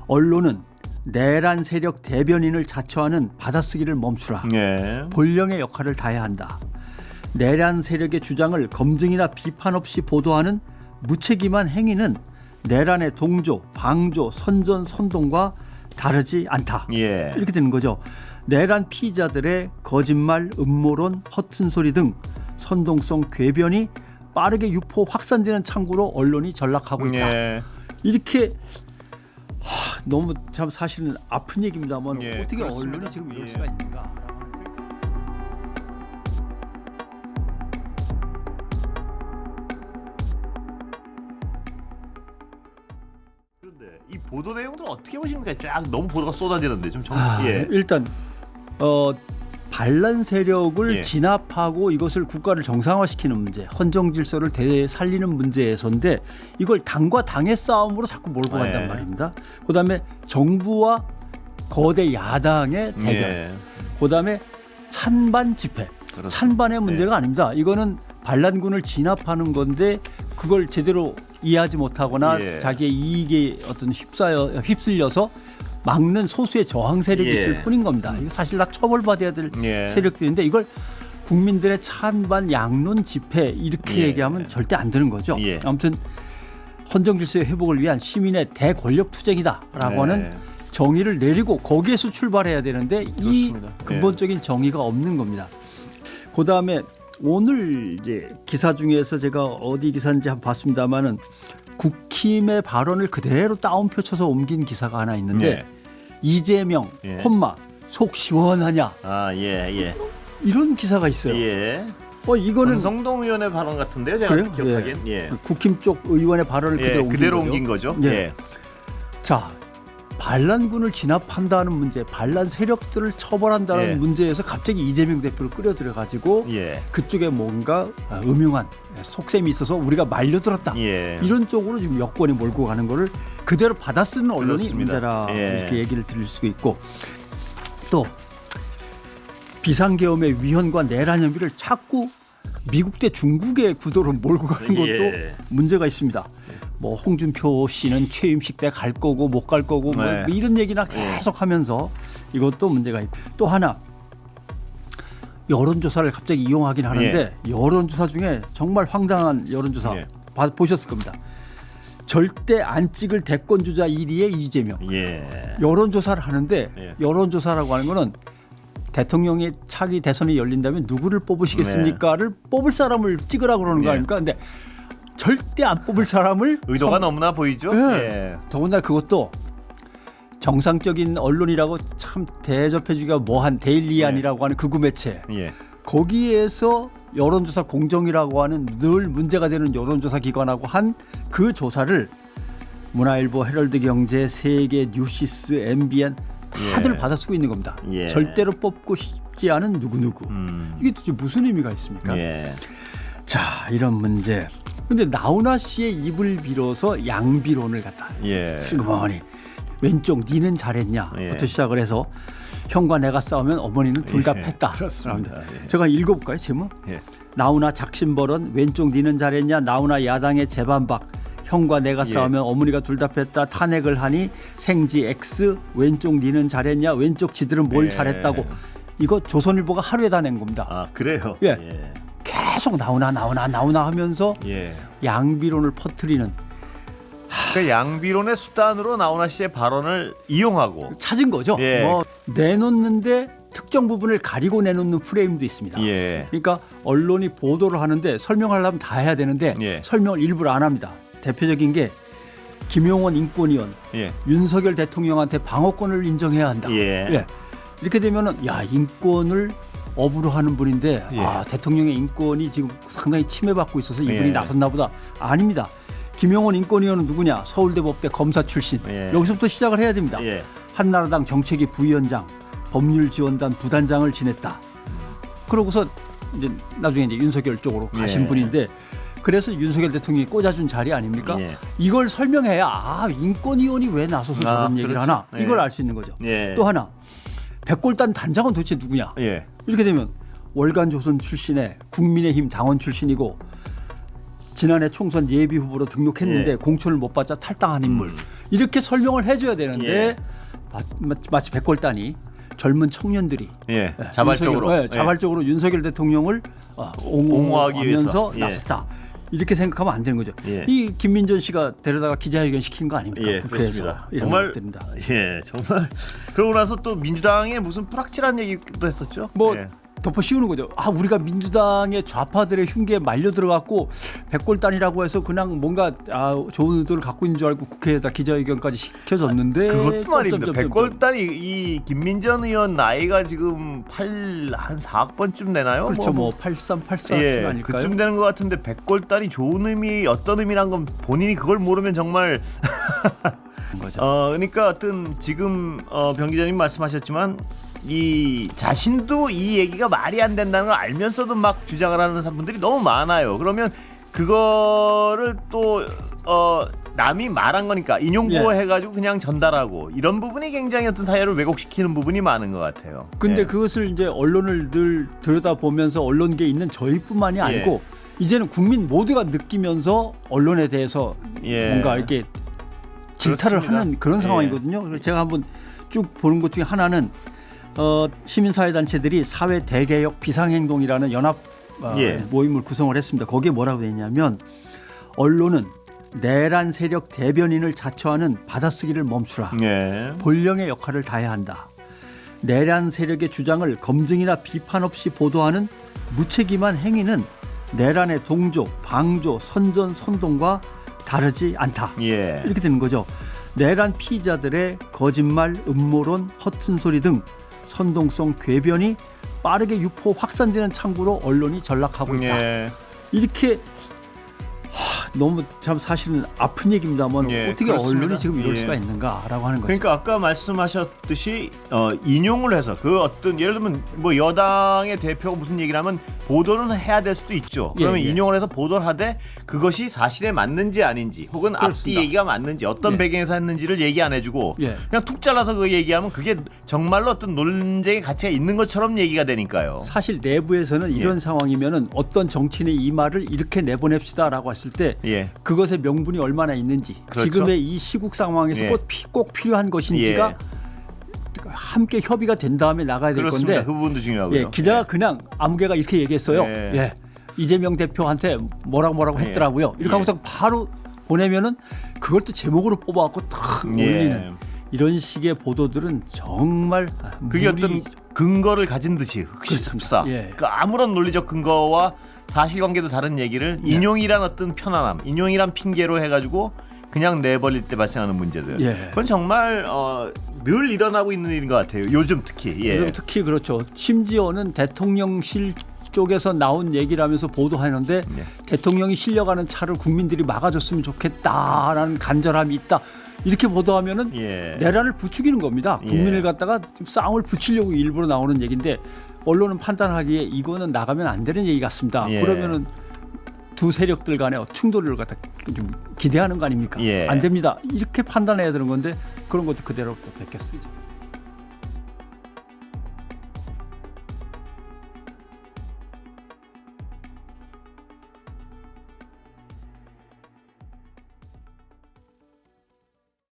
언론은 내란 세력 대변인을 자처하는 받아쓰기를 멈추라. 예. 본령의 역할을 다해야 한다. 내란 세력의 주장을 검증이나 비판 없이 보도하는 무책임한 행위는 내란의 동조, 방조, 선전, 선동과 다르지 않다. 예. 이렇게 되는 거죠. 내란 피의자들의 거짓말, 음모론, 허튼 소리 등 선동성 궤변이 빠르게 유포 확산되는 창구로 언론이 전락하고 있다. 예. 이렇게 너무 참 사실은 아픈 얘기입니다만 예, 어떻게 그렇습니다. 언론이 지금 이럴 예. 수가 있는가? 그런데 이 보도 내용들은 어떻게 보십니까? 쫙 너무 보도가 쏟아지는데 좀 예. 일단 반란 세력을 예. 진압하고 이것을 국가를 정상화시키는 문제, 헌정 질서를 되살리는 문제에서인데 이걸 당과 당의 싸움으로 자꾸 몰고 간단 예. 말입니다. 그다음에 정부와 거대 야당의 대결, 예. 그다음에 찬반 집회. 그렇습니다. 찬반의 문제가 예. 아닙니다. 이거는 반란군을 진압하는 건데 그걸 제대로 이해하지 못하거나 예. 자기의 이익에 어떤 휩쓸려서 막는 소수의 저항 세력이 예. 있을 뿐인 겁니다. 이거 사실 다 처벌받아야 될 예. 세력들인데 이걸 국민들의 찬반 양론 집회 이렇게 예. 얘기하면 절대 안 되는 거죠. 예. 아무튼 헌정 질서의 회복을 위한 시민의 대권력 투쟁이다라고 하는 예. 정의를 내리고 거기에서 출발해야 되는데 이 그렇습니다. 근본적인 정의가 없는 겁니다. 그다음에 오늘 이제 기사 중에서 제가 어디 기사인지 한번 봤습니다만은 국힘의 발언을 그대로 따옴표 쳐서 옮긴 기사가 하나 있는데 예. 이재명, 예. 콤마 속 시원하냐 아, 예, 예. 이런 기사가 있어요. 예. 이거는 권성동 의원의 발언 같은데요, 제가 그래요? 기억하기엔. 예. 국힘 쪽 의원의 발언을 예, 그대로 거죠. 옮긴 거죠. 예. 예. 자, 반란군을 진압한다는 문제, 반란 세력들을 처벌한다는 예. 문제에서 갑자기 이재명 대표를 끌어들여 가지고 예. 그쪽에 뭔가 음흉한 속셈이 있어서 우리가 말려들었다. 예. 이런 쪽으로 지금 여권이 몰고 가는 거를 그대로 받아쓰는 언론이 그렇습니다. 문제라 예. 이렇게 얘기를 드릴 수가 있고 또 비상계엄의 위헌과 내란 혐의를 자꾸 미국 대 중국의 구도로 몰고 가는 것도 예. 문제가 있습니다. 뭐 홍준표 씨는 취임식 때 갈 거고 못 갈 거고 뭐 네. 이런 얘기나 계속하면서 이것도 문제가 있고 또 하나 여론조사를 갑자기 이용하긴 하는데 여론조사 중에 정말 황당한 여론조사 예. 보셨을 겁니다. 절대 안 찍을 대권주자 1위의 이재명. 예. 여론조사를 하는데 예. 여론조사라고 하는 거는 대통령의 차기 대선이 열린다면 누구를 뽑으시겠습니까를 뽑을 사람을 찍으라고 그러는 거 예. 아닙니까? 근데 절대 안 뽑을 사람을 의도가 너무나 보이죠? 예. 예. 더군다나 그것도 정상적인 언론이라고 참 대접해주기가 뭐한 데일리안이라고 하는 극우 매체 예. 거기에서 여론조사 공정이라고 하는 늘 문제가 되는 여론조사 기관하고 한 그 조사를 문화일보, 헤럴드경제, 세계, 뉴시스, MBN 다들 예. 받아 쓰고 있는 겁니다. 예. 절대로 뽑고 싶지 않은 누구누구. 이게 도대체 무슨 의미가 있습니까? 예. 자, 이런 문제. 근데 나훈아 씨의 입을 빌어서 양비론을 갖다 예. 슬그머니 왼쪽 니는 잘했냐부터 예. 시작을 해서 형과 내가 싸우면 어머니는 둘 다 예. 팼다. 그렇습니다. 예. 제가 읽어볼까요, 제목? 예. 나훈아 작심벌언 왼쪽 니는 잘했냐 나훈아 야당의 재반박 형과 내가 예. 싸우면 어머니가 둘 다 뺐다 탄핵을 하니 생지 X 왼쪽 니는 잘했냐 왼쪽 지들은 뭘 예. 잘했다고 이거 조선일보가 하루에 다 낸 겁니다. 아, 그래요? 예. 예. 계속 나훈아 하면서 예. 양비론을 퍼뜨리는 그러니까 양비론의 수단으로 나훈아 씨의 발언을 이용하고 찾은 거죠. 예. 뭐 내놓는데 특정 부분을 가리고 내놓는 프레임도 있습니다. 예. 그러니까 언론이 보도를 하는데 설명하려면 다 해야 되는데 예. 설명을 일부러 안 합니다. 대표적인 게 김용원 인권위원 예. 윤석열 대통령한테 방어권을 인정해야 한다. 예. 이렇게 되면은 야 인권을 업으로 하는 분인데 예. 아 대통령의 인권이 지금 상당히 침해받고 있어서 이분이 예. 나섰나 보다. 아닙니다. 김용원 인권위원은 누구냐? 서울대 법대 검사 출신. 예. 여기서부터 시작을 해야 됩니다. 예. 한나라당 정책위 부위원장, 법률지원단 부단장을 지냈다. 그러고서 이제 나중에 이제 윤석열 쪽으로 가신 예. 분인데 그래서 윤석열 대통령이 꽂아준 자리 아닙니까? 예. 이걸 설명해야 아 인권위원이 왜 나서서 저런 얘기를 그렇죠. 하나 예. 이걸 알 수 있는 거죠. 예. 또 하나 백골단 단장은 도대체 누구냐? 예. 이렇게 되면 월간조선 출신의 국민의힘 당원 출신이고 지난해 총선 예비 후보로 등록했는데 예. 공천을 못 받자 탈당한 인물 이렇게 설명을 해줘야 되는데 예. 마치 백골단이 젊은 청년들이 예. 자발적으로 윤석열, 자발적으로 윤석열 대통령을 옹호하기 옹호하면서 위해서. 예. 나섰다. 이렇게 생각하면 안 되는 거죠. 예. 이 김민전 씨가 데려다가 기자회견 시킨 거 아닙니까? 예, 국회에서 그렇습니다. 이런 정말 것들입니다. 예, 정말 그러고 나서 또 민주당에 무슨 불확실한 얘기도 했었죠. 뭐 예. 덮어 씌우는 거죠. 우리가 민주당의 좌파들의 흉계에 말려 들어갔고 백골단이라고 해서 그냥 뭔가 좋은 의도를 갖고 있는 줄 알고 국회에다 기자회견까지 시켜줬는데 그것도 말입니다. 점점점점. 백골단이 이 김민전 의원 나이가 지금 한 4학번쯤 되나요? 그렇죠. 뭐 83, 예, 84쯤 아닐까요? 그쯤 되는 것 같은데 백골단이 좋은 의미 어떤 의미란 건 본인이 그걸 모르면 정말 거죠. 그러니까 어떤 지금 병 기자님 말씀하셨지만 이 자신도 이 얘기가 말이 안 된다는 걸 알면서도 막 주장을 하는 분들이 너무 많아요. 그러면 그거를 또 남이 말한 거니까 인용보호해가지고 그냥 전달하고 이런 부분이 굉장히 어떤 사회를 왜곡시키는 부분이 많은 것 같아요. 근데 예. 그것을 이제 언론을 늘 들여다보면서 언론계에 있는 저희뿐만이 아니고 이제는 국민 모두가 느끼면서 언론에 대해서 예. 뭔가 이렇게 질타를 그렇습니다. 하는 그런 예. 상황이거든요. 그래서 제가 한번 쭉 보는 것 중에 하나는 시민사회단체들이 사회 대개혁 비상행동이라는 연합 예. 모임을 구성을 했습니다. 거기에 뭐라고 되어 있냐면 언론은 내란 세력 대변인을 자처하는 받아쓰기를 멈추라. 예. 본령의 역할을 다해야 한다. 내란 세력의 주장을 검증이나 비판 없이 보도하는 무책임한 행위는 내란의 동조, 방조, 선전, 선동과 다르지 않다. 예. 이렇게 되는 거죠. 내란 피의자들의 거짓말, 음모론, 허튼 소리 등 선동성 궤변이 빠르게 유포 확산되는 창구로 언론이 전락하고 있다. 예. 이렇게 너무 참 사실은 아픈 얘기입니다만 예, 어떻게 그렇습니다. 언론이 지금 이럴 예. 수가 있는가라고 하는 거죠. 그러니까 아까 말씀하셨듯이 인용을 해서 그 어떤 예를 들면 뭐 여당의 대표가 무슨 얘기를 하면 보도는 해야 될 수도 있죠. 그러면 예. 인용을 해서 보도를 하되 그것이 사실에 맞는지 아닌지 혹은 앞뒤 그렇습니다. 얘기가 맞는지 어떤 예. 배경에서 했는지를 얘기 안 해주고 예. 그냥 툭 잘라서 그 얘기하면 그게 정말로 어떤 논쟁의 가치가 있는 것처럼 얘기가 되니까요. 사실 내부에서는 이런 상황이면은 어떤 정치인의 이 말을 이렇게 내보냅시다라고 했을 때 예. 그것의 명분이 얼마나 있는지 그렇죠. 지금의 이 시국 상황에서 예. 꼭 필요한 것인지가 예. 함께 협의가 된 다음에 나가야 될 그렇습니다. 건데 그 부분도 중요하고요. 예, 기자가 예. 그냥 아무개가 이렇게 얘기했어요. 예. 예. 이재명 대표한테 뭐라고 예. 했더라고요. 이렇게 예. 하고서 바로 보내면은 그걸 또 제목으로 뽑아갖고 탁 올리는 이런 식의 보도들은 정말 그게 무리- 어떤 근거를 가진 듯이 흡사. 예. 그 아무런 논리적 근거와 사실관계도 다른 얘기를 인용이란 어떤 편안함, 인용이란 핑계로 해가지고 그냥 내버릴 때 발생하는 문제들. 예. 그건 정말 늘 일어나고 있는 일인 것 같아요. 요즘 특히. 예. 요즘 특히 그렇죠. 심지어는 대통령실 쪽에서 나온 얘기라면서 보도하는데 예. 대통령이 실려가는 차를 국민들이 막아줬으면 좋겠다라는 간절함이 있다. 이렇게 보도하면은 예. 내란을 부추기는 겁니다. 예. 국민을 갖다가 싸움을 붙이려고 일부러 나오는 얘기인데 언론은 판단하기에 이거는 나가면 안 되는 얘기 같습니다. 예. 그러면은 두 세력들 간의 충돌을 갖다 좀 기대하는 거 아닙니까? 예. 안 됩니다. 이렇게 판단해야 되는 건데 그런 것도 그대로 또 베껴 쓰죠.